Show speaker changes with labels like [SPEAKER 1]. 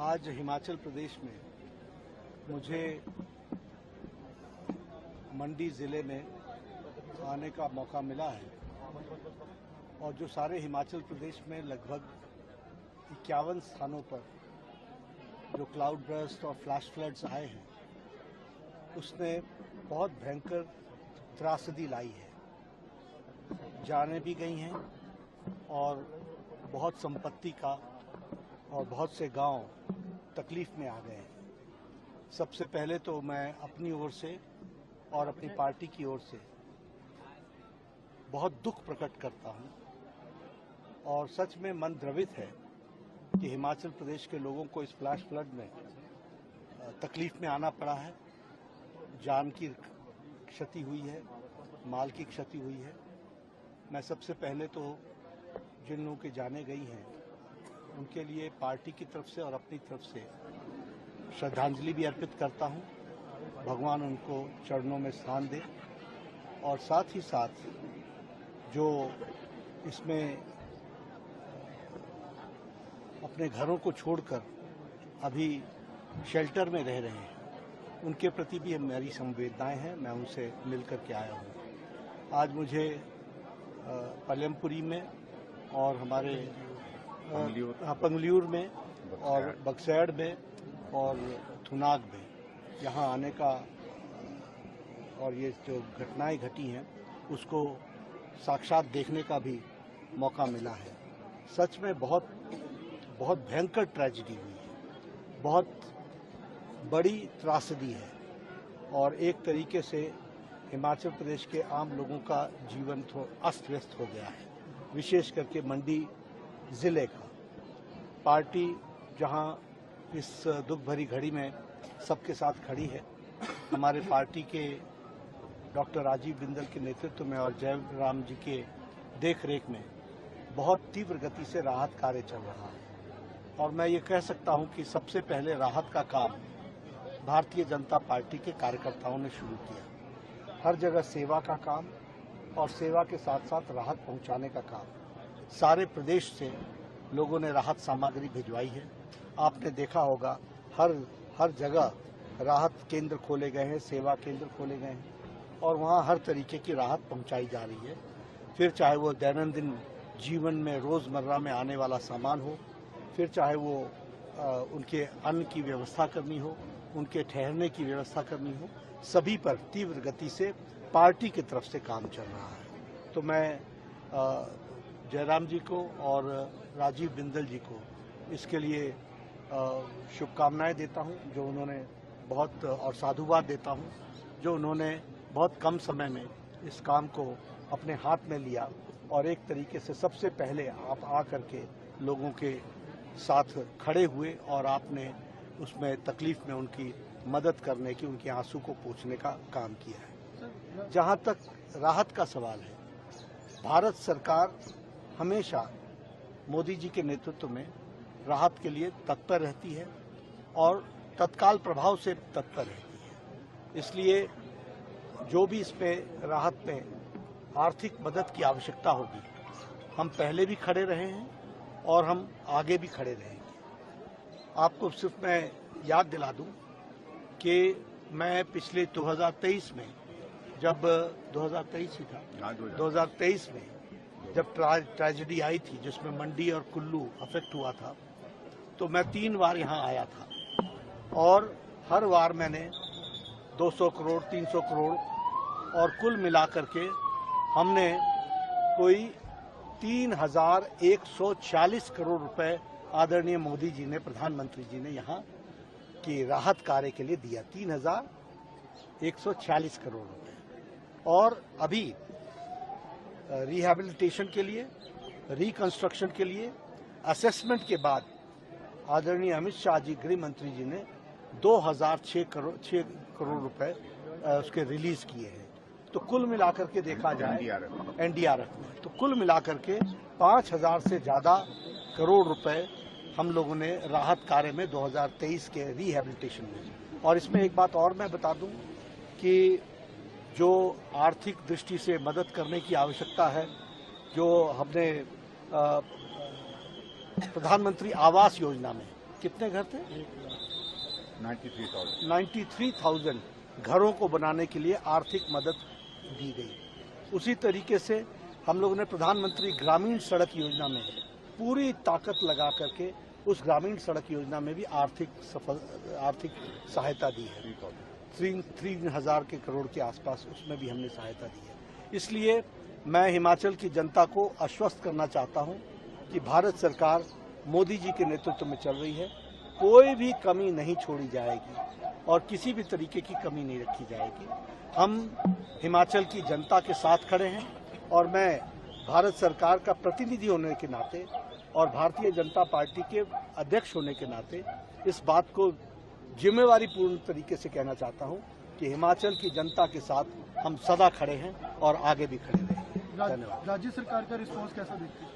[SPEAKER 1] आज हिमाचल प्रदेश में मुझे मंडी ज़िले में आने का मौका मिला है और जो सारे हिमाचल प्रदेश में लगभग 51 स्थानों पर जो क्लाउड बर्स्ट और फ्लैश फ्लड्स आए हैं उसने बहुत भयंकर त्रासदी लाई है। जानें भी गई हैं और बहुत संपत्ति का और बहुत से गांव तकलीफ में आ गए हैं। सबसे पहले तो मैं अपनी ओर से और अपनी पार्टी की ओर से बहुत दुख प्रकट करता हूं और सच में मन द्रवित है कि हिमाचल प्रदेश के लोगों को इस फ्लैश फ्लड में तकलीफ में आना पड़ा है। जान की क्षति हुई है, माल की क्षति हुई है। मैं सबसे पहले तो जिन लोगों की जानें गई हैं उनके लिए पार्टी की तरफ से और अपनी तरफ से श्रद्धांजलि भी अर्पित करता हूं। भगवान उनको चरणों में स्थान दे और साथ ही साथ जो इसमें अपने घरों को छोड़कर अभी शेल्टर में रह रहे हैं उनके प्रति भी मेरी संवेदनाएं हैं। मैं उनसे मिलकर के आया हूं। आज मुझे पलमपुरी में और हमारे पंगल्यूर में और बक्सैड में और थुनाग में यहाँ आने का और ये जो घटनाएं घटी हैं उसको साक्षात देखने का भी मौका मिला है। सच में बहुत भयंकर ट्रेजेडी हुई है, बहुत बड़ी त्रासदी है और एक तरीके से हिमाचल प्रदेश के आम लोगों का जीवन तो अस्त व्यस्त हो गया है। विशेष करके मंडी जिले का पार्टी जहां इस दुख भरी घड़ी में सबके साथ खड़ी है। हमारे पार्टी के डॉक्टर राजीव बिंदल के नेतृत्व में और जयराम जी के देखरेख में बहुत तीव्र गति से राहत कार्य चल रहा है और मैं ये कह सकता हूं कि सबसे पहले राहत का काम भारतीय जनता पार्टी के कार्यकर्ताओं ने शुरू किया। हर जगह सेवा का काम और सेवा के साथ साथ राहत पहुंचाने का काम। सारे प्रदेश से लोगों ने राहत सामग्री भिजवाई है। आपने देखा होगा हर जगह राहत केंद्र खोले गए हैं, सेवा केंद्र खोले गए हैं और वहाँ हर तरीके की राहत पहुंचाई जा रही है। फिर चाहे वो दैनंदिन जीवन में रोज़मर्रा में आने वाला सामान हो, फिर चाहे वो उनके अन्न की व्यवस्था करनी हो, उनके ठहरने की व्यवस्था करनी हो, सभी पर तीव्र गति से पार्टी की तरफ से काम चल रहा है। तो मैं जयराम जी को और राजीव बिंदल जी को इसके लिए शुभकामनाएं देता हूं जो उन्होंने बहुत और साधुवाद देता हूं जो उन्होंने बहुत कम समय में इस काम को अपने हाथ में लिया और एक तरीके से सबसे पहले आप आकर के लोगों के साथ खड़े हुए और आपने उसमें तकलीफ में उनकी मदद करने की, उनके आंसू को पोंछने का काम किया है। जहां तक राहत का सवाल है, भारत सरकार हमेशा मोदी जी के नेतृत्व में राहत के लिए तत्पर रहती है और तत्काल प्रभाव से तत्पर रहती है। इसलिए जो भी इस पे राहत में आर्थिक मदद की आवश्यकता होगी, हम पहले भी खड़े रहे हैं और हम आगे भी खड़े रहेंगे। आपको सिर्फ मैं याद दिला दूं कि मैं पिछले 2023 में जब 2023 ही था, 2023 में जब ट्रेजेडी आई थी जिसमें मंडी और कुल्लू अफेक्ट हुआ था, तो मैं 3 बार यहाँ आया था और हर बार मैंने 200 करोड़ 300 करोड़ और कुल मिलाकर के हमने कोई 3140 करोड़ रुपए आदरणीय मोदी जी ने, प्रधानमंत्री जी ने यहाँ की राहत कार्य के लिए दिया। 3140 करोड़ रुपए और अभी रिहैबिलिटेशन के लिए, रिकंस्ट्रक्शन के लिए, असेसमेंट के बाद आदरणीय अमित शाह जी गृह मंत्री जी ने 2006 करोड़ रुपए उसके रिलीज किए हैं। तो कुल मिलाकर के देखा जाए एनडीआरएफ में, तो कुल मिलाकर के 5000 से ज्यादा करोड़ रुपए हम लोगों ने राहत कार्य में 2023 के रिहैबिलिटेशन में। और इसमें एक बात और मैं बता दूं कि जो आर्थिक दृष्टि से मदद करने की आवश्यकता है, जो हमने प्रधानमंत्री आवास योजना में कितने घर थे?
[SPEAKER 2] 93,000।
[SPEAKER 1] 93,000 घरों को बनाने के लिए आर्थिक मदद दी गई। उसी तरीके से हम लोगों ने प्रधानमंत्री ग्रामीण सड़क योजना में पूरी ताकत लगा करके उस ग्रामीण सड़क योजना में भी आर्थिक सहायता दी है। 3,000 के करोड़ के आसपास उसमें भी हमने सहायता दी है। इसलिए मैं हिमाचल की जनता को आश्वस्त करना चाहता हूं कि भारत सरकार मोदी जी के नेतृत्व में चल रही है, कोई भी कमी नहीं छोड़ी जाएगी और किसी भी तरीके की कमी नहीं रखी जाएगी। हम हिमाचल की जनता के साथ खड़े हैं और मैं भारत सरकार का प्रतिनिधि होने के नाते और भारतीय जनता पार्टी के अध्यक्ष होने के नाते इस बात को जिम्मेवारी पूर्ण तरीके से कहना चाहता हूं कि हिमाचल की जनता के साथ हम सदा खड़े हैं और आगे भी खड़े रहेंगे।
[SPEAKER 3] धन्यवाद। राज्य सरकार का रिस्पॉन्स कैसा देखते हैं?